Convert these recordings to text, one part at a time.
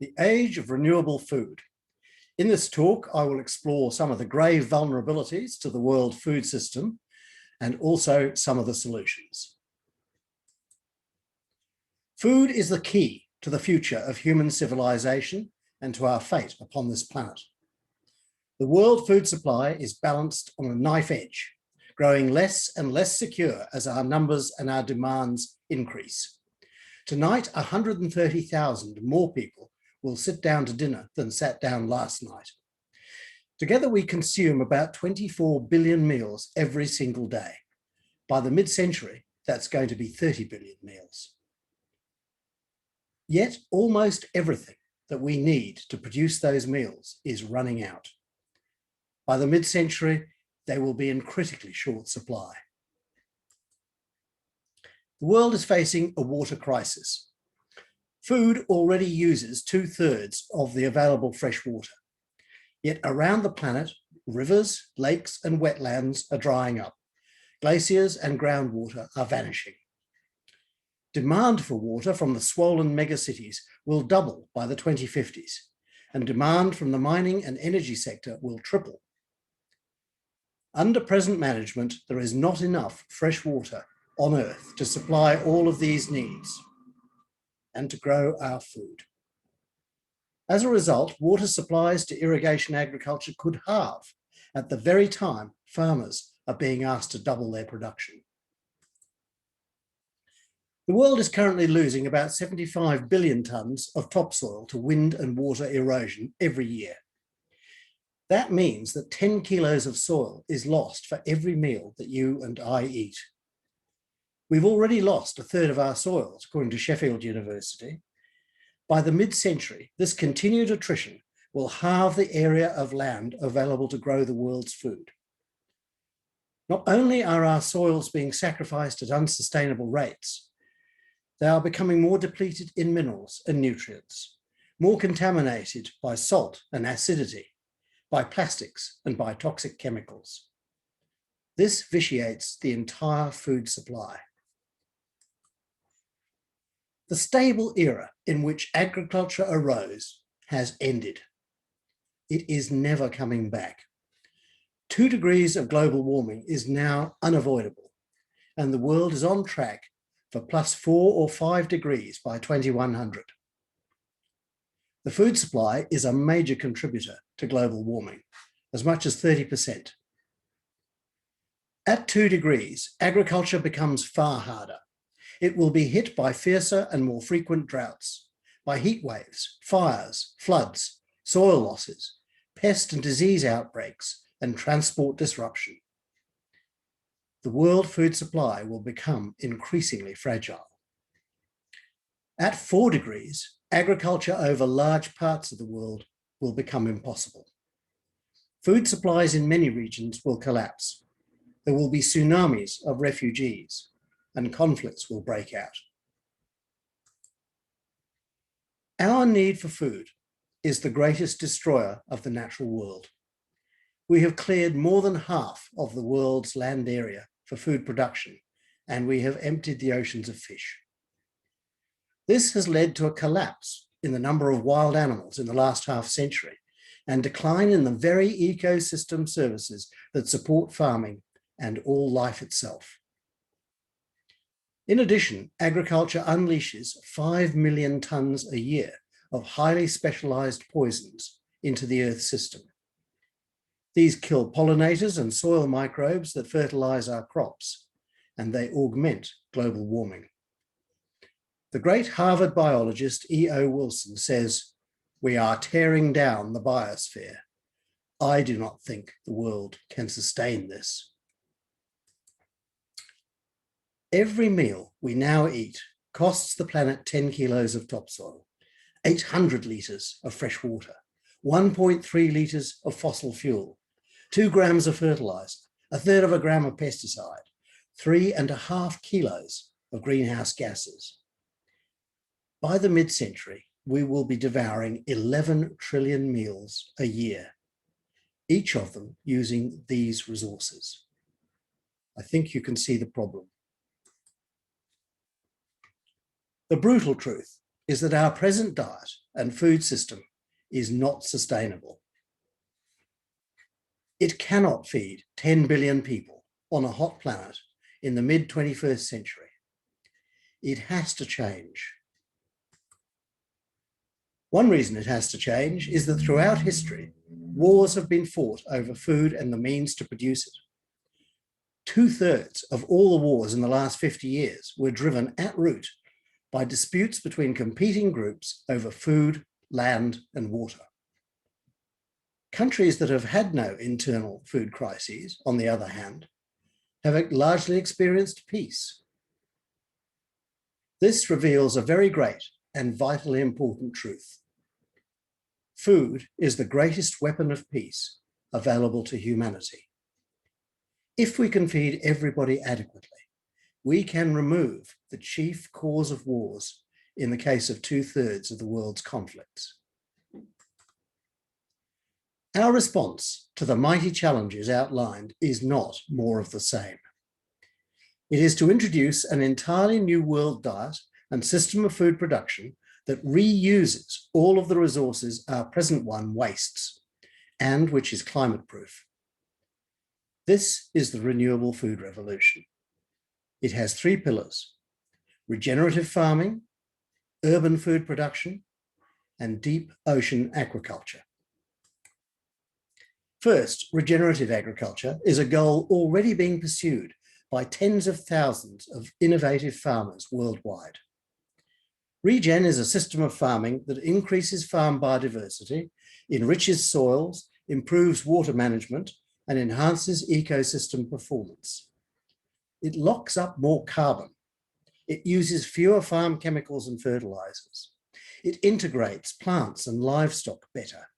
The age of renewable food. In this talk, I will explore some of the grave vulnerabilities to the world food system and also some of the solutions. Food is the key to the future of human civilization and to our fate upon this planet. The world food supply is balanced on a knife edge, growing less and less secure as our numbers and our demands increase. Tonight, 130,000 more people will sit down to dinner than sat down last night. Together, we consume about 24 billion meals every single day. By the mid-century, that's going to be 30 billion meals. Yet, almost everything that we need to produce those meals is running out. By the mid-century, they will be in critically short supply. The world is facing a water crisis. Food already uses 2/3 of the available fresh water. Yet around the planet, rivers, lakes, and wetlands are drying up. Glaciers and groundwater are vanishing. Demand for water from the swollen megacities will double by the 2050s, and demand from the mining and energy sector will triple. Under present management, there is not enough fresh water on Earth to supply all of these needs and to grow our food. As a result, water supplies to irrigation agriculture could halve at the very time farmers are being asked to double their production. The world is currently losing about 75 billion tonnes of topsoil to wind and water erosion every year. That means that 10 kilos of soil is lost for every meal that you and I eat. We've already lost 1/3 of our soils, according to Sheffield University. By the mid-century, this continued attrition will halve the area of land available to grow the world's food. Not only are our soils being sacrificed at unsustainable rates, they are becoming more depleted in minerals and nutrients, more contaminated by salt and acidity, by plastics and by toxic chemicals. This vitiates the entire food supply. The stable era in which agriculture arose has ended. It is never coming back. 2 degrees of global warming is now unavoidable, and the world is on track for +4 or 5 degrees by 2100. The food supply is a major contributor to global warming, as much as 30%. At 2 degrees, agriculture becomes far harder. It will be hit by fiercer and more frequent droughts, by heat waves, fires, floods, soil losses, pest and disease outbreaks, and transport disruption. The world food supply will become increasingly fragile. At 4 degrees, agriculture over large parts of the world will become impossible. Food supplies in many regions will collapse. There will be tsunamis of refugees, and conflicts will break out. Our need for food is the greatest destroyer of the natural world. We have cleared more than half of the world's land area for food production, and we have emptied the oceans of fish. This has led to a collapse in the number of wild animals in the last half century and decline in the very ecosystem services that support farming and all life itself. In addition, agriculture unleashes 5 million tonnes a year of highly specialised poisons into the Earth system. These kill pollinators and soil microbes that fertilise our crops, and they augment global warming. The great Harvard biologist E.O. Wilson says, "We are tearing down the biosphere. I do not think the world can sustain this." Every meal we now eat costs the planet 10 kilos of topsoil, 800 litres of fresh water, 1.3 litres of fossil fuel, 2 grams of fertiliser, 1/3 of a gram of pesticide, 3.5 kilos of greenhouse gases. By the mid-century, we will be devouring 11 trillion meals a year, each of them using these resources. I think you can see the problem. The brutal truth is that our present diet and food system is not sustainable. It cannot feed 10 billion people on a hot planet in the mid-21st century. It has to change. One reason it has to change is that throughout history, wars have been fought over food and the means to produce it. 2/3 of all the wars in the last 50 years were driven at root by disputes between competing groups over food, land, and water. Countries that have had no internal food crises, on the other hand, have largely experienced peace. This reveals a very great and vitally important truth. Food is the greatest weapon of peace available to humanity. If we can feed everybody adequately, we can remove the chief cause of wars in the case of 2/3 of the world's conflicts. Our response to the mighty challenges outlined is not more of the same. It is to introduce an entirely new world diet and system of food production that reuses all of the resources our present one wastes, and which is climate-proof. This is the renewable food revolution. It has 3 pillars: regenerative farming, urban food production, and deep ocean aquaculture. First, regenerative agriculture is a goal already being pursued by tens of thousands of innovative farmers worldwide. Regen is a system of farming that increases farm biodiversity, enriches soils, improves water management, and enhances ecosystem performance. It locks up more carbon. It uses fewer farm chemicals and fertilizers. It integrates plants and livestock better,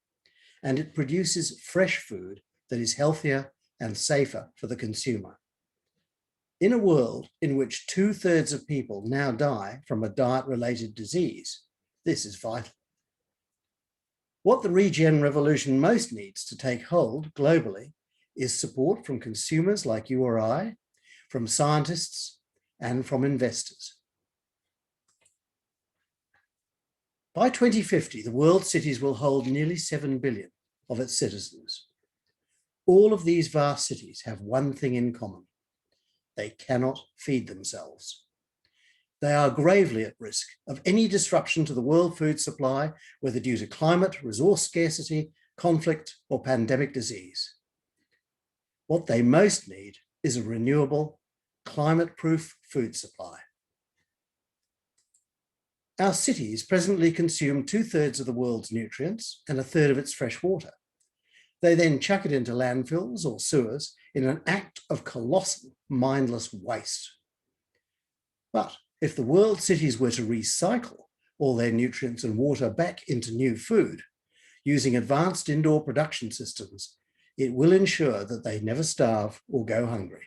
and it produces fresh food that is healthier and safer for the consumer. In a world in which 2/3 of people now die from a diet-related disease, this is vital. What the regen revolution most needs to take hold globally is support from consumers like you or I, from scientists, and from investors. By 2050, the world's cities will hold nearly 7 billion of its citizens. All of these vast cities have one thing in common: they cannot feed themselves. They are gravely at risk of any disruption to the world food supply, whether due to climate, resource scarcity, conflict, or pandemic disease. What they most need is a renewable, climate-proof food supply. Our cities presently consume 2/3 of the world's nutrients and 1/3 of its fresh water. They then chuck it into landfills or sewers in an act of colossal, mindless waste. But if the world's cities were to recycle all their nutrients and water back into new food, using advanced indoor production systems, it will ensure that they never starve or go hungry.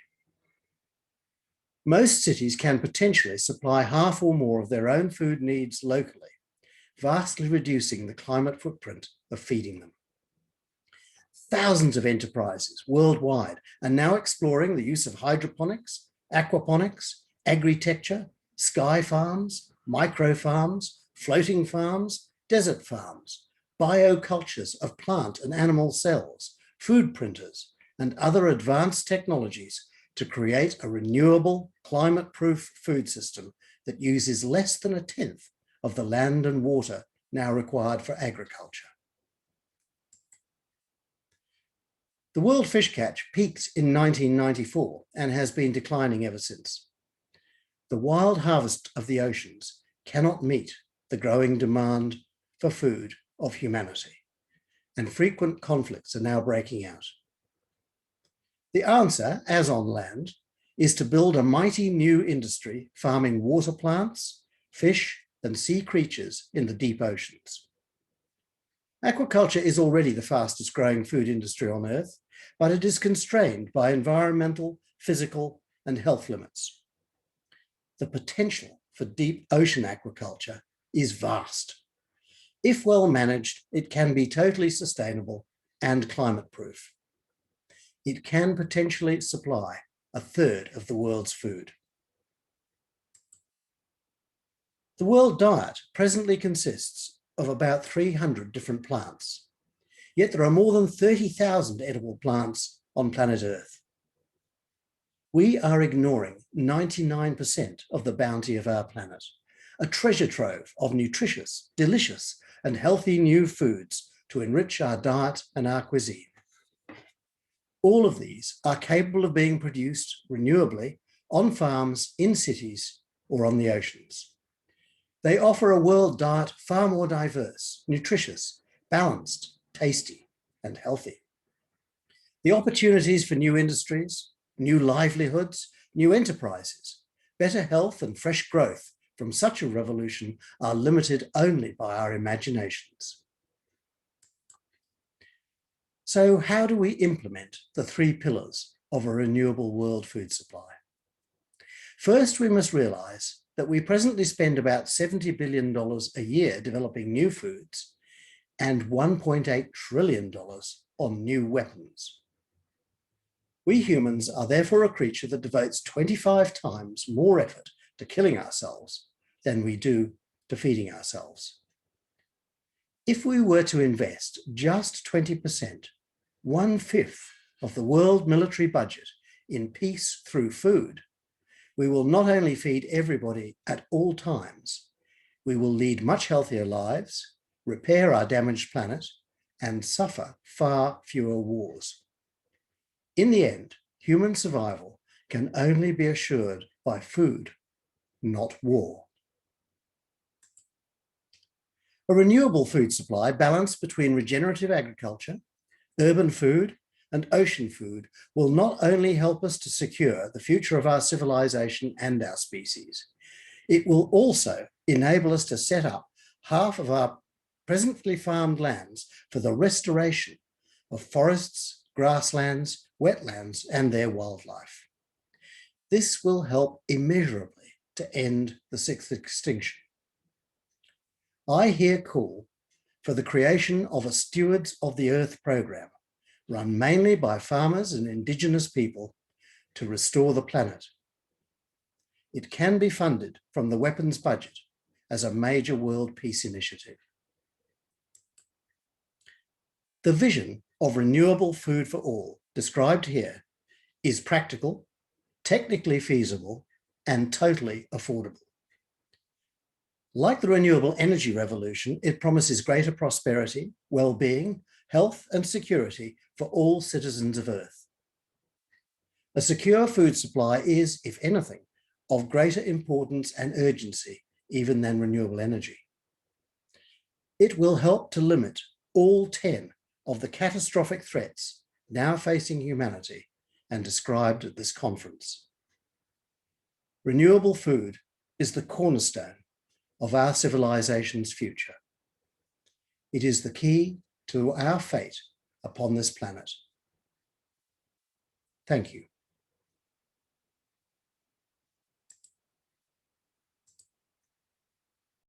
Most cities can potentially supply half or more of their own food needs locally, vastly reducing the climate footprint of feeding them. Thousands of enterprises worldwide are now exploring the use of hydroponics, aquaponics, agritecture, sky farms, micro farms, floating farms, desert farms, biocultures of plant and animal cells, food printers, and other advanced technologies to create a renewable, climate-proof food system that uses less than 1/10 of the land and water now required for agriculture. The world fish catch peaked in 1994 and has been declining ever since. The wild harvest of the oceans cannot meet the growing demand for food of humanity, and frequent conflicts are now breaking out. The answer, as on land, is to build a mighty new industry farming water plants, fish, and sea creatures in the deep oceans. Aquaculture is already the fastest growing food industry on Earth, but it is constrained by environmental, physical, and health limits. The potential for deep ocean aquaculture is vast. If well managed, it can be totally sustainable and climate-proof. It can potentially supply 1/3 of the world's food. The world diet presently consists of about 300 different plants, yet there are more than 30,000 edible plants on planet Earth. We are ignoring 99% of the bounty of our planet, a treasure trove of nutritious, delicious, and healthy new foods to enrich our diet and our cuisine. All of these are capable of being produced renewably on farms, in cities, or on the oceans. They offer a world diet far more diverse, nutritious, balanced, tasty, and healthy. The opportunities for new industries, new livelihoods, new enterprises, better health and fresh growth from such a revolution are limited only by our imaginations. So how do we implement the 3 pillars of a renewable world food supply? First, we must realize that we presently spend about $70 billion a year developing new foods and $1.8 trillion on new weapons. We humans are therefore a creature that devotes 25 times more effort to killing ourselves than we do to feeding ourselves. If we were to invest just 20%, 1/5 of the world military budget in peace through food, we will not only feed everybody at all times, we will lead much healthier lives, repair our damaged planet, and suffer far fewer wars. In the end, human survival can only be assured by food, not war. A renewable food supply balanced between regenerative agriculture, urban food, and ocean food will not only help us to secure the future of our civilization and our species, it will also enable us to set up half of our presently farmed lands for the restoration of forests, grasslands, wetlands, and their wildlife. This will help immeasurably to end the 6th extinction. I here call for the creation of a Stewards of the Earth program, run mainly by farmers and indigenous people, to restore the planet. It can be funded from the weapons budget as a major world peace initiative. The vision of renewable food for all, described here, is practical, technically feasible, and totally affordable. Like the renewable energy revolution, it promises greater prosperity, well-being, health, and security for all citizens of Earth. A secure food supply is, if anything, of greater importance and urgency even than renewable energy. It will help to limit all 10 of the catastrophic threats now facing humanity and described at this conference. Renewable food is the cornerstone of our civilization's future. It is the key to our fate upon this planet. Thank you.